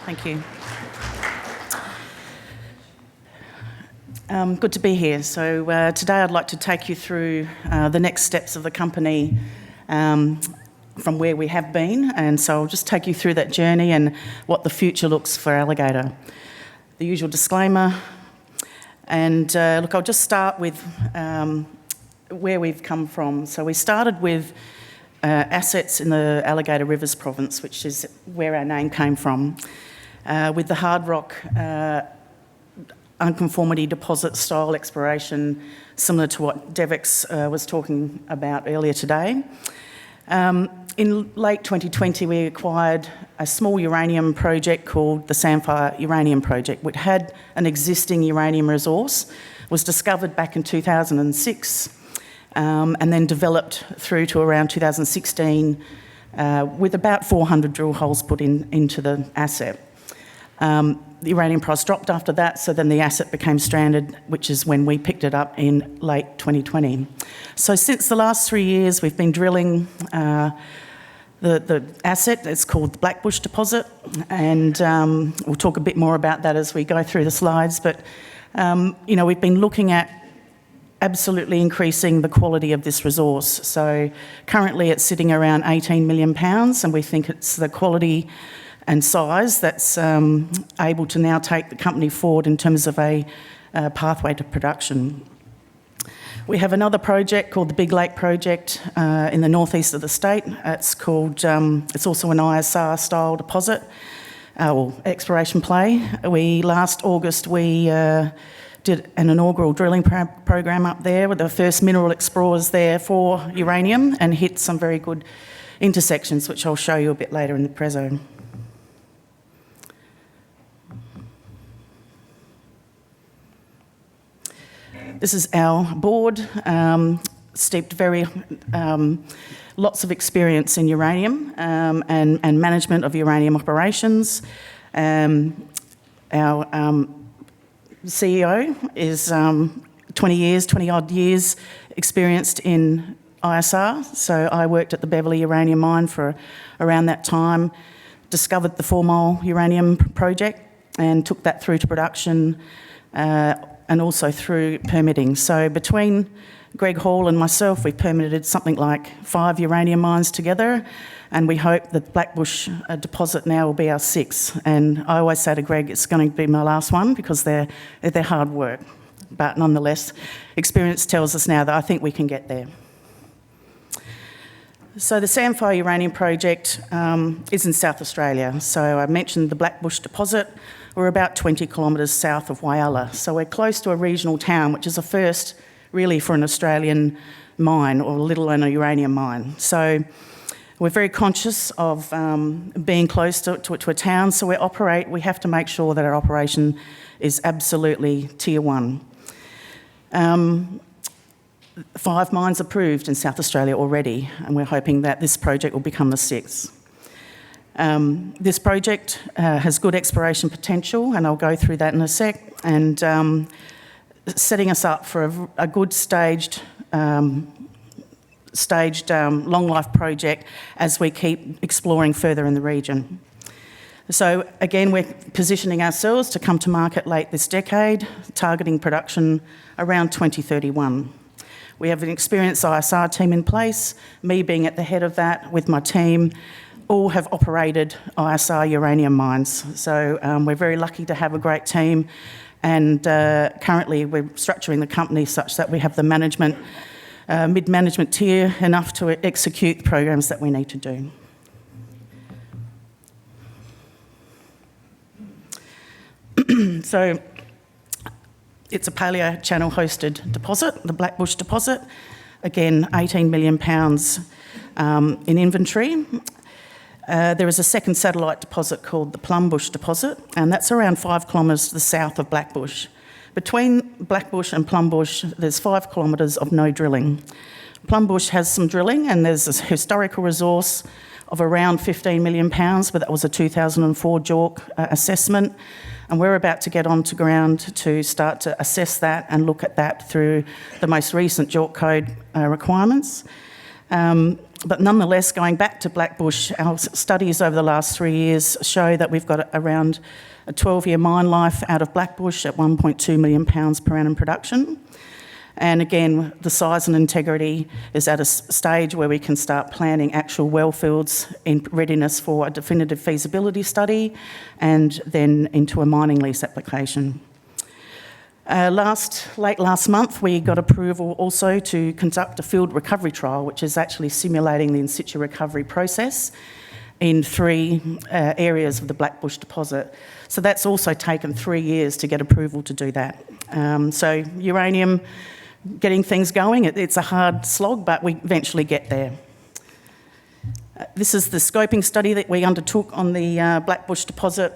Thank you. Good to be here. So today I'd like to take you through the next steps of the company from where we have been, and so I'll just take you through that journey and what the future looks for Alligator. The usual disclaimer, and look, I'll just start with where we've come from. So we started with assets in the Alligator Rivers province, which is where our name came from, with the hard rock unconformity deposit style exploration, similar to what Devex was talking about earlier today. In late 2020, we acquired a small uranium project called the Samphire Uranium Project, which had an existing uranium resource, was discovered back in 2006, and then developed through to around 2016 with about 400 drill holes put into the asset. The uranium price dropped after that, so then the asset became stranded, which is when we picked it up in late 2020. So since the last 3 years, we've been drilling the asset. It's called the Blackbush deposit, and we'll talk a bit more about that as we go through the slides. But we've been looking at absolutely increasing the quality of this resource. So currently it's sitting around 18 million pounds, and we think it's the quality and size that's able to now take the company forward in terms of a pathway to production. We have another project called the Big Lake Project in the northeast of the state. It's called, it's also an ISR style deposit, or exploration play. Last August we did an inaugural drilling program up there with the first mineral explorers there for uranium, and hit some very good intersections, which I'll show you a bit later in the preso. This is our board, steeped lots of experience in uranium and management of uranium operations. Our CEO is 20 odd years experienced in ISR. So I worked at the Beverley uranium mine for around that time, discovered the 4 Mile uranium project and took that through to production, and also through permitting. So between Greg Hall and myself, we permitted something like 5 uranium mines together, and we hope that Blackbush deposit now will be our 6th. And I always say to Greg, it's going to be my last one, because they're hard work. But nonetheless, experience tells us now that I think we can get there. So the Samphire Uranium Project is in South Australia. So I mentioned the Blackbush deposit. We're about 20 kilometres south of Whyalla. So we're close to a regional town, which is a first really for an Australian mine, or let alone a uranium mine. So we're very conscious of being close to a town. So we have to make sure that our operation is absolutely tier 1. 5 mines approved in South Australia already, and we're hoping that this project will become the 6th. This project has good exploration potential, and I'll go through that in a sec, and setting us up for a good staged long life project as we keep exploring further in the region. So again, we're positioning ourselves to come to market late this decade, targeting production around 2031. We have an experienced ISR team in place, me being at the head of that with my team. All have operated ISR uranium mines. So we're very lucky to have a great team, and currently we're structuring the company such that we have the management, mid-management tier enough to execute the programs that we need to do. So it's a paleo channel hosted deposit, the Blackbush deposit. Again, 18 million pounds in inventory. There is a second satellite deposit called the Plumbush deposit, and that's around 5 kilometres to the south of Blackbush. Between Blackbush and Plumbush, there's 5 kilometres of no drilling. Plumbush has some drilling, and there's a historical resource of around 15 million pounds, but that was a 2004 JORC assessment. And we're about to get onto ground to start to assess that and look at that through the most recent JORC code requirements. But nonetheless, going back to Blackbush, our studies over the last 3 years show that we've got around a 12-year mine life out of Blackbush at 1.2 million pounds per annum production. And again, the size and integrity is at a stage where we can start planning actual well fields in readiness for a definitive feasibility study and then into a mining lease application. Late last month, we got approval also to conduct a field recovery trial, which is actually simulating the in situ recovery process in 3 areas of the Blackbush deposit. So that's also taken 3 years to get approval to do that. So uranium, getting things going, it's a hard slog, but we eventually get there. This is the scoping study that we undertook on the Blackbush deposit.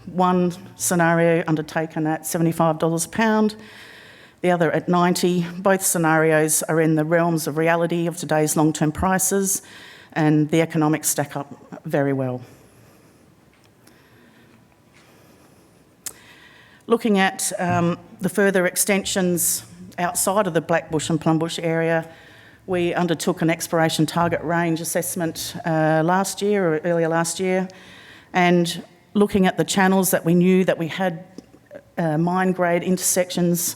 One scenario undertaken at $75 a pound, the other at 90. Both scenarios are in the realms of reality of today's long-term prices, and the economics stack up very well. Looking at the further extensions outside of the Blackbush and Plumbush area, we undertook an exploration target range assessment last year or earlier last year, and looking at the channels that we knew that we had mine grade intersections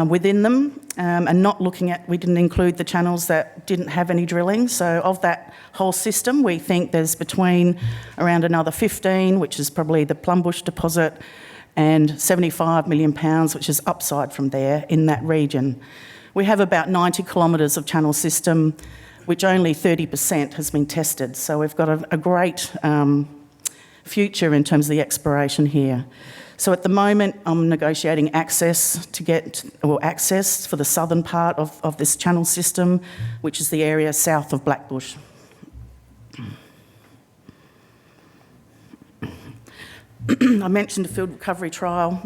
within them, and not looking at, we didn't include the channels that didn't have any drilling. So of that whole system, we think there's between around another 15, which is probably the Plumbush deposit, and 75 million pounds, which is upside from there in that region. We have about 90 kilometres of channel system, which only 30% has been tested. So we've got a great future in terms of the exploration here. So at the moment, I'm negotiating access for the southern part of this channel system, which is the area south of Blackbush. I mentioned the field recovery trial.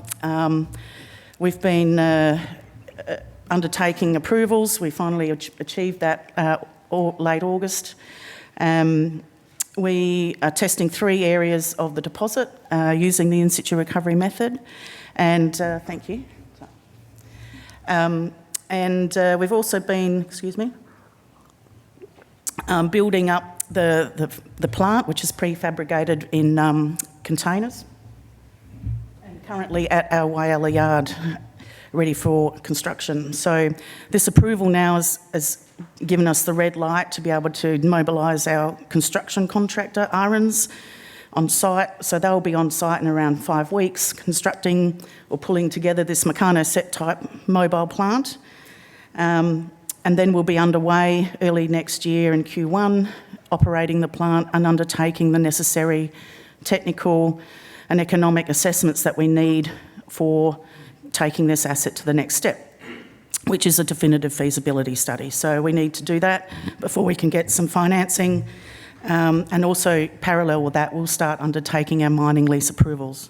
We've been undertaking approvals. We finally achieved that late August. We are testing 3 areas of the deposit using the in situ recovery method, and thank you. We've also been, building up the plant, which is prefabricated in containers, and currently at our Whyalla yard, ready for construction. So this approval now has given us the red light to be able to mobilise our construction contractor, Ahrens, on site. So they'll be on site in around 5 weeks, constructing or pulling together this Meccano set type mobile plant. And then we'll be underway early next year in Q1, operating the plant and undertaking the necessary technical and economic assessments that we need for taking this asset to the next step, which is a definitive feasibility study. So we need to do that before we can get some financing. And also, parallel with that, we'll start undertaking our mining lease approvals.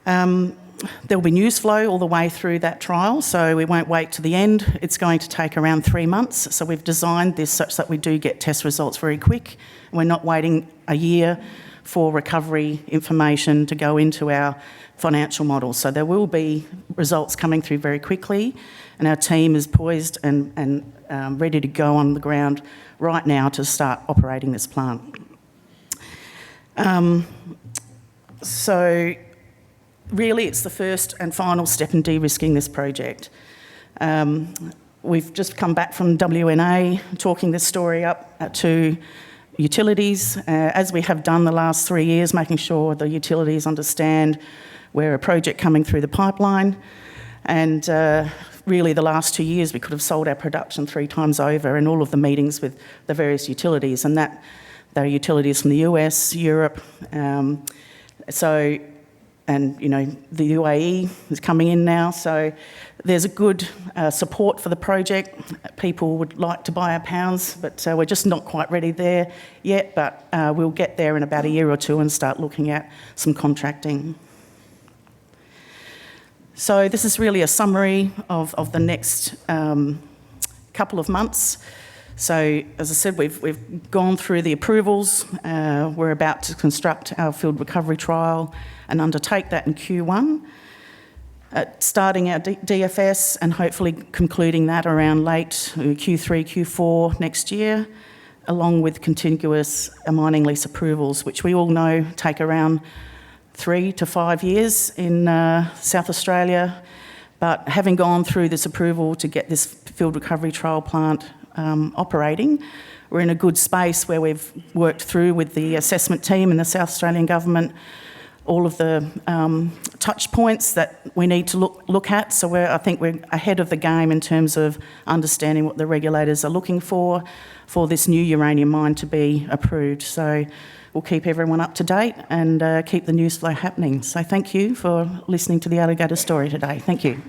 There'll be news flow all the way through that trial, so we won't wait to the end. It's going to take around 3 months. So we've designed this such that we do get test results very quick. We're not waiting a year for recovery information to go into our financial model. So there will be results coming through very quickly, and our team is poised and ready to go on the ground right now to start operating this plant. So really it's the first and final step in de-risking this project. We've just come back from WNA, talking this story up to utilities, as we have done the last 3 years, making sure the utilities understand we're a project coming through the pipeline. And really the last 2 years we could have sold our production 3 times over in all of the meetings with the various utilities, and that they're utilities from the US, Europe, and you know, the UAE is coming in now, so there's a good support for the project. People would like to buy our pounds, but we're just not quite ready there yet, but we'll get there in about a year or 2 and start looking at some contracting. So this is really a summary of the next couple of months. So as I said, we've gone through the approvals. We're about to construct our field recovery trial and undertake that in Q1. starting our DFS and hopefully concluding that around late Q3, Q4 next year, along with contiguous mining lease approvals, which we all know take around 3 to 5 years in South Australia. But having gone through this approval to get this field recovery trial plant operating, we're in a good space where we've worked through with the assessment team and the South Australian Government all of the touch points that we need to look at. So I think we're ahead of the game in terms of understanding what the regulators are looking for this new uranium mine to be approved. So we'll keep everyone up to date and keep the news flow happening. So thank you for listening to the Alligator story today. Thank you.